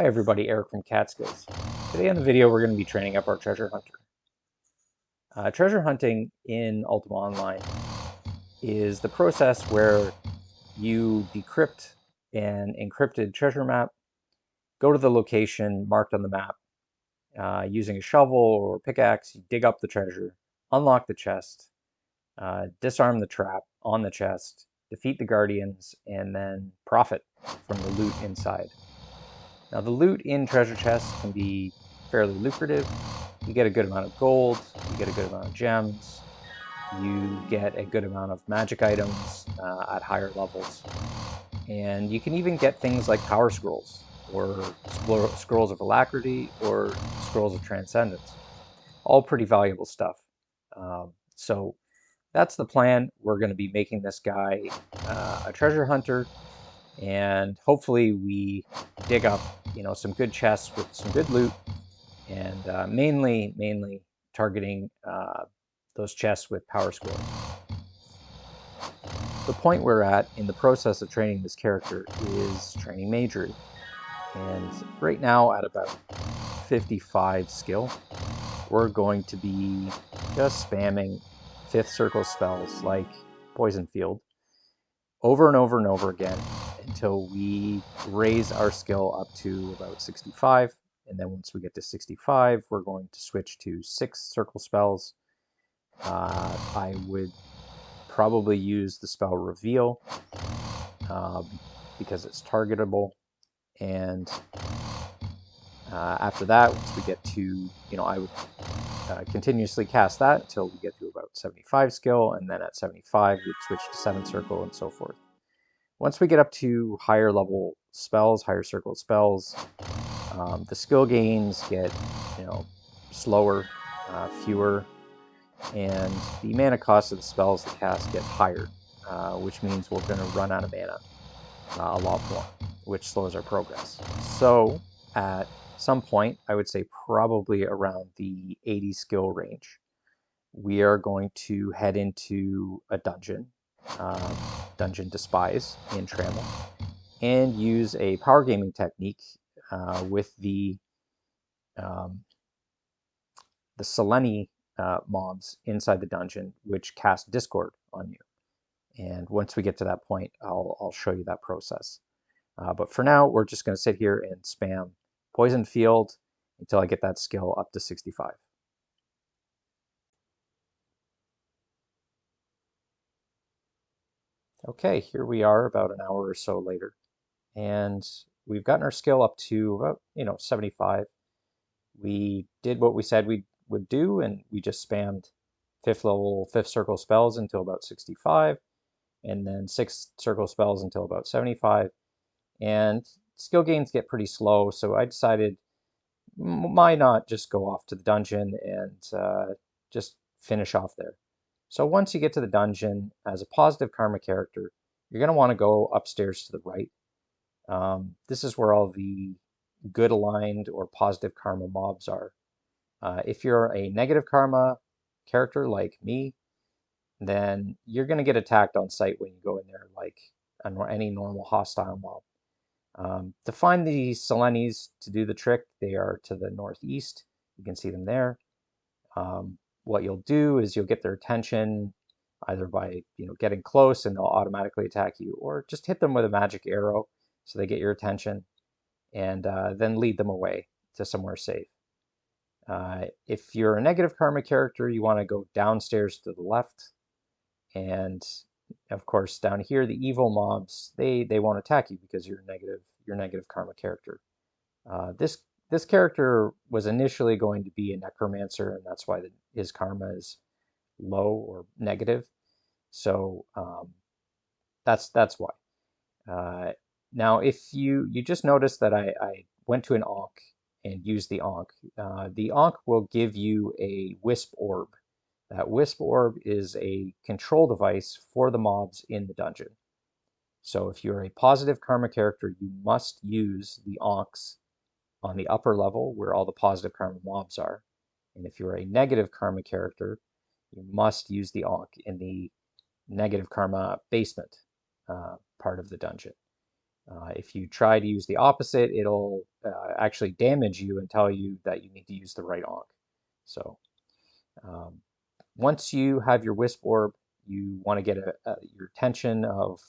Hi everybody, Eric from Catskills. Today in the video we're going to be training up our treasure hunter. Treasure hunting in Ultima Online is the process where you decrypt an encrypted treasure map, go to the location marked on the map, using a shovel or pickaxe, you dig up the treasure, unlock the chest, disarm the trap on the chest, defeat the guardians, and then profit from the loot inside. Now the loot in treasure chests can be fairly lucrative. You get a good amount of gold, you get a good amount of gems, you get a good amount of magic items at higher levels. And you can even get things like power scrolls, or scrolls of alacrity, or scrolls of transcendence. All pretty valuable stuff. So that's the plan. We're going to be making this guy a treasure hunter, and hopefully we dig up some good chests with some good loot, and mainly targeting those chests with power scrolls. The point we're at in the process of training this character is training magery, and right now at about 55 skill we're going to be just spamming 5th circle spells like Poison Field over and over and over again until we raise our skill up to about 65. And then once we get to 65, we're going to switch to 6 circle spells. I would probably use the spell Reveal because it's targetable. And after that, once we get to, I would continuously cast that until we get to about 75 skill. And then at 75, we'd switch to 7th circle and so forth. Once we get up to higher level spells, higher circle spells, the skill gains get, slower, fewer, and the mana cost of the spells to cast get higher, which means we're going to run out of mana a lot more, which slows our progress. So at some point, I would say probably around the 80 skill range, we are going to head into a dungeon, Dungeon Despise in Trammel, and use a power gaming technique with the Seleni mobs inside the dungeon, which cast Discord on you. And once we get to that point, I'll show you that process. But for now, we're just going to sit here and spam Poison Field until I get that skill up to 65. Okay, here we are about an hour or so later, and we've gotten our skill up to about 75. We did what we said we would do, and we just spammed 5th level 5th circle spells until about 65, and then 6th circle spells until about 75. And skill gains get pretty slow, so I decided why not just go off to the dungeon and just finish off there. So once you get to the dungeon, as a positive karma character, you're going to want to go upstairs to the right. This is where all the good aligned or positive karma mobs are. If you're a negative karma character like me, then you're going to get attacked on sight when you go in there like any normal hostile mob. To find the Selenis to do the trick, they are to the northeast. You can see them there. What you'll do is you'll get their attention either by getting close and they'll automatically attack you, or just hit them with a magic arrow so they get your attention, and then lead them away to somewhere safe. If you're a negative karma character, you want to go downstairs to the left, and of course down here the evil mobs they won't attack you because you're negative karma character. This character was initially going to be a necromancer, and that's why his karma is low or negative. So that's why. Now, if you just notice that I went to an Ankh and used the Ankh, the Ankh will give you a Wisp Orb. That Wisp Orb is a control device for the mobs in the dungeon. So if you're a positive karma character, you must use the Ankhs on the upper level where all the positive karma mobs are. And if you're a negative karma character, you must use the Ankh in the negative karma basement part of the dungeon. If you try to use the opposite, it'll actually damage you and tell you that you need to use the right onk. So um, once you have your wisp orb, you want to get your attention of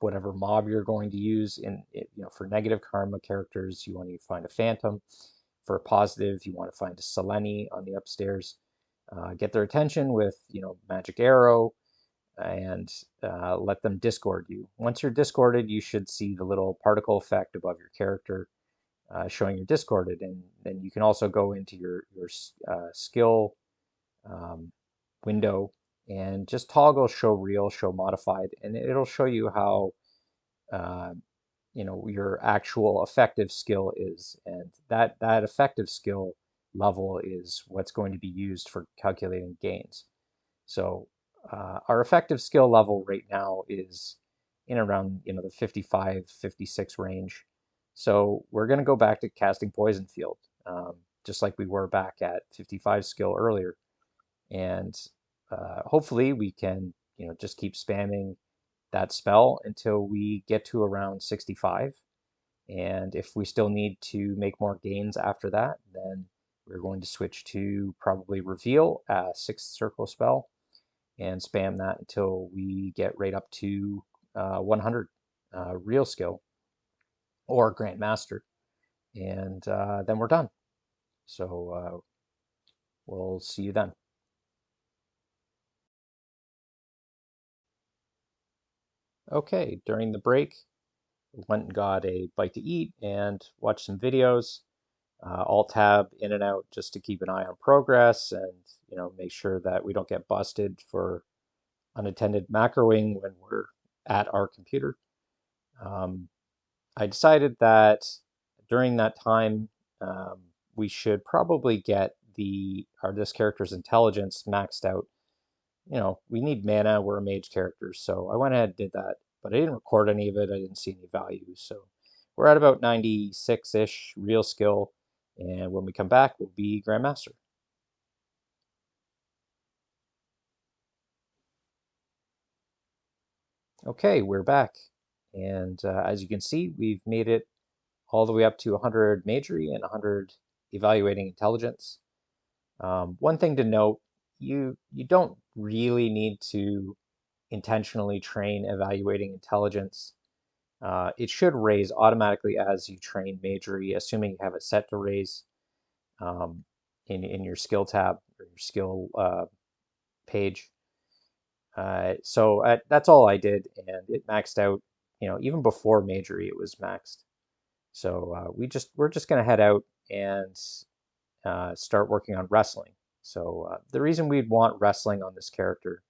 whatever mob you're going to use. For negative karma characters, you want to find a phantom. For positive, you want to find a Selene on the upstairs. Get their attention with magic arrow and let them discord you. Once you're discorded, you should see the little particle effect above your character showing you're discorded, and then you can also go into your skill window and just toggle show real, show modified, and it'll show you how uh, your actual effective skill is, and that effective skill level is what's going to be used for calculating gains. So our effective skill level right now is in around the 55, 56 range. So we're going to go back to casting Poison Field, just like we were back at 55 skill earlier, and hopefully we can just keep spamming that spell until we get to around 65. And if we still need to make more gains after that, then we're going to switch to probably Reveal, a 6th circle spell, and spam that until we get right up to 100 real skill or Grandmaster, and then we're done. So we'll see you then. Okay, during the break, went and got a bite to eat and watched some videos. Alt tab in and out just to keep an eye on progress and make sure that we don't get busted for unattended macroing when we're at our computer. I decided that during that time we should probably get this character's intelligence maxed out. We need mana, we're a mage character, so I went ahead and did that, but I didn't record any of it, I didn't see any value, so we're at about 96-ish real skill, and when we come back, we'll be Grandmaster. Okay, we're back, and as you can see, we've made it all the way up to 100 magery and 100 evaluating intelligence. One thing to note, you don't really need to intentionally train evaluating intelligence. It should raise automatically as you train magery, assuming you have it set to raise um, in your skill tab or your skill page. So that's all I did, and it maxed out. Even before magery, it was maxed. So we're just gonna head out and start working on wrestling. So the reason we'd want wrestling on this character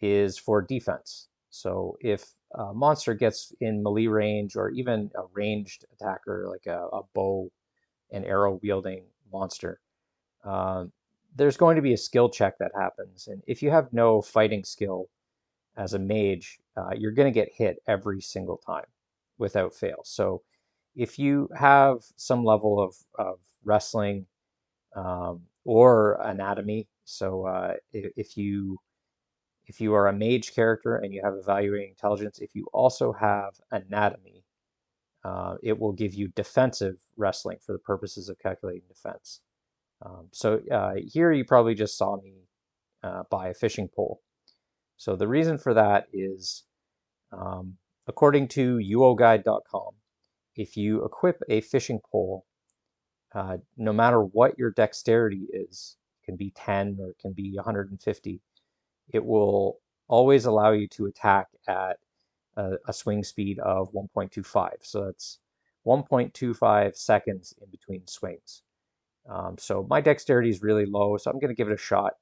is for defense. So if a monster gets in melee range or even a ranged attacker like a bow and arrow wielding monster, uh, there's going to be a skill check that happens. And if you have no fighting skill as a mage, you're going to get hit every single time without fail. So if you have some level of wrestling or anatomy, so if you are a mage character and you have evaluating intelligence, if you also have anatomy, it will give you defensive wrestling for the purposes of calculating defense. So here you probably just saw me buy a fishing pole. So the reason for that is, according to uoguide.com, if you equip a fishing pole, no matter what your dexterity is, it can be 10 or it can be 150, it will always allow you to attack at a swing speed of 1.25. So that's 1.25 seconds in between swings. So my dexterity is really low, so I'm going to give it a shot,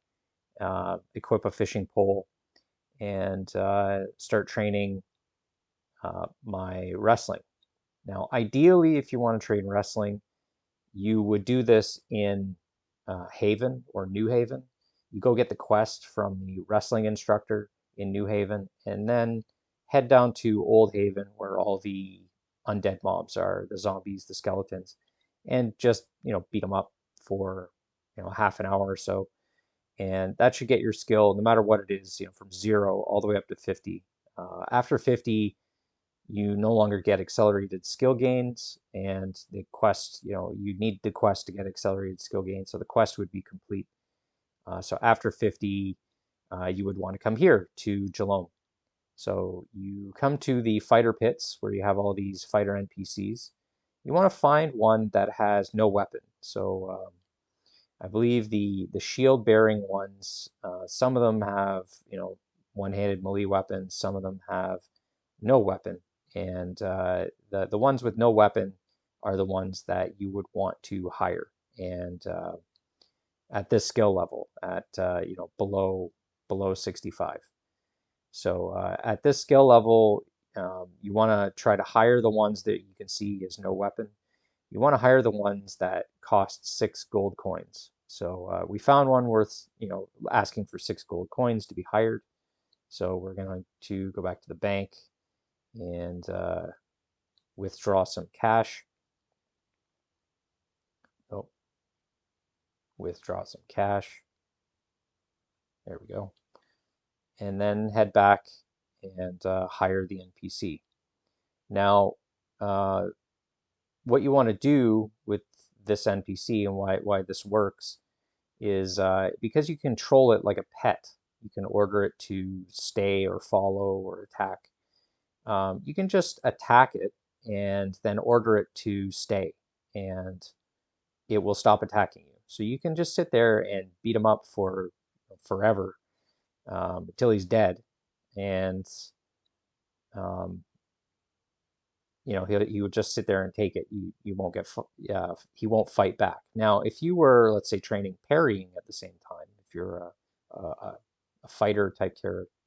equip a fishing pole, and start training my wrestling. Now, ideally, if you want to train wrestling, you would do this in Haven or New Haven. You go get the quest from the wrestling instructor in New Haven, and then head down to Old Haven where all the undead mobs are, the zombies, the skeletons, and just beat them up for half an hour or so, and that should get your skill, no matter what it is, from 0 all the way up to 50. After 50, you no longer get accelerated skill gains, and the quest, you need the quest to get accelerated skill gains, so the quest would be complete. So after 50, you would want to come here to Jalom. So you come to the fighter pits where you have all these fighter NPCs. You want to find one that has no weapon. So I believe the shield bearing ones, some of them have, one-handed melee weapons. Some of them have no weapon. And the ones with no weapon are the ones that you would want to hire. And at this skill level, at below 65. So at this skill level, you want to try to hire the ones that you can see is no weapon. You want to hire the ones that cost 6 gold coins. So we found one worth, asking for 6 gold coins to be hired. So we're going to go back to the bank and withdraw some cash. Oh, withdraw some cash. There we go. And then head back and hire the NPC. Now, what you want to do with this NPC and why this works is because you control it like a pet. You can order it to stay or follow or attack. You can just attack it and then order it to stay, and it will stop attacking you. So you can just sit there and beat him up for forever until he's dead, and he would just sit there and take it. You won't get he won't fight back. Now, if you were, let's say, training parrying at the same time, if you're a fighter type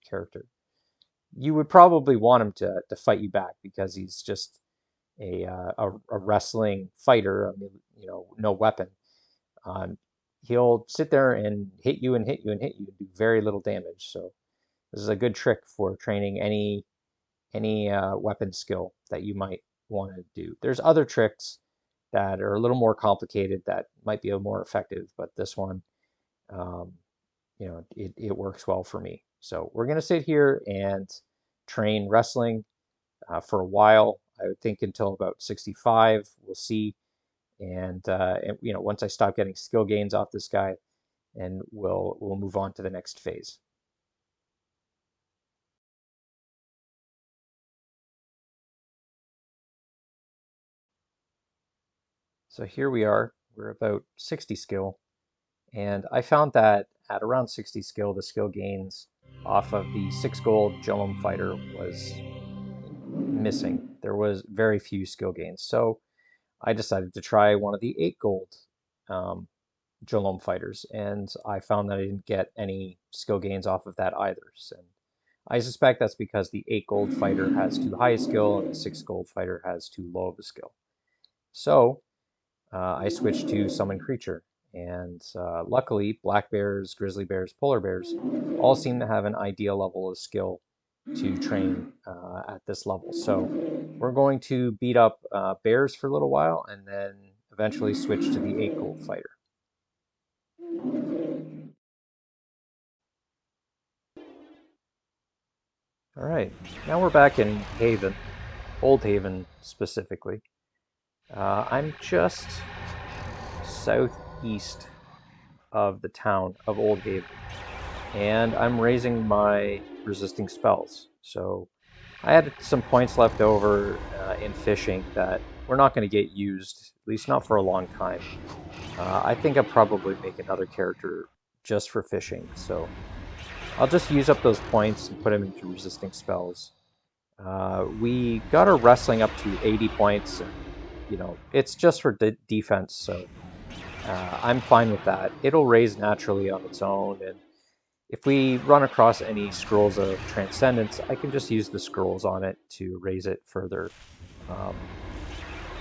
character, you would probably want him to fight you back because he's just a wrestling fighter. I mean, no weapon. He'll sit there and hit you and hit you and hit you and do very little damage. So this is a good trick for training any weapon skill that you might want to do. There's other tricks that are a little more complicated that might be more effective, but this one, it works well for me. So we're going to sit here and train wrestling for a while. I would think until about 65. We'll see. And once I stop getting skill gains off this guy, and we'll move on to the next phase. So here we are. We're about 60 skill. And I found that at around 60 skill, the skill gains off of the 6 gold Jolom fighter was missing. There was very few skill gains. So I decided to try one of the 8 gold Jolom fighters, and I found that I didn't get any skill gains off of that either. So I suspect that's because the 8 gold fighter has too high a skill and the 6 gold fighter has too low of a skill. So I switched to summon creature, and luckily black bears, grizzly bears, polar bears all seem to have an ideal level of skill to train at this level. So we're going to beat up bears for a little while and then eventually switch to the 8 gold fighter. All right, now we're back in Haven, Old Haven specifically. I'm just southeast of the town of Old Haven, and I'm raising my resisting spells. So I had some points left over in fishing that we're not going to get used, at least not for a long time. I think I'll probably make another character just for fishing, so I'll just use up those points and put them into resisting spells. We got our wrestling up to 80 points, and it's just for defense, so I'm fine with that. It'll raise naturally on its own, and if we run across any scrolls of transcendence, I can just use the scrolls on it to raise it further.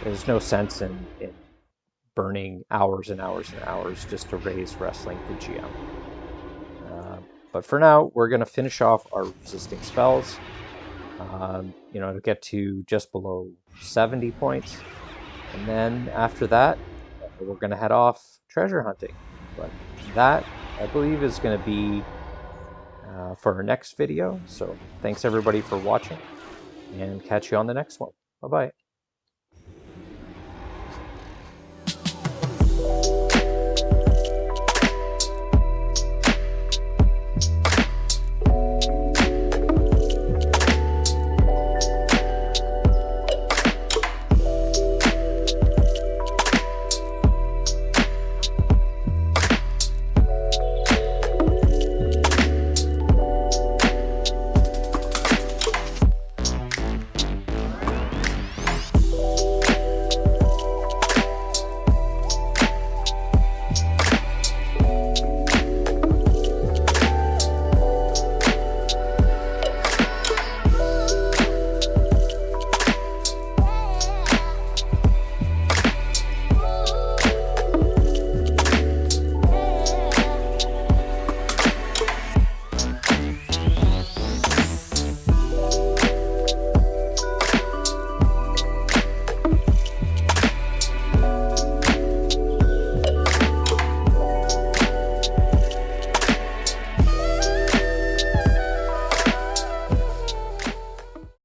There's no sense in burning hours and hours and hours just to raise wrestling to GM. But for now, we're going to finish off our resisting spells. To get to just below 70 points. And then after that, we're going to head off treasure hunting. But that, I believe, is going to be for our next video. So thanks everybody for watching, and catch you on the next one. Bye bye.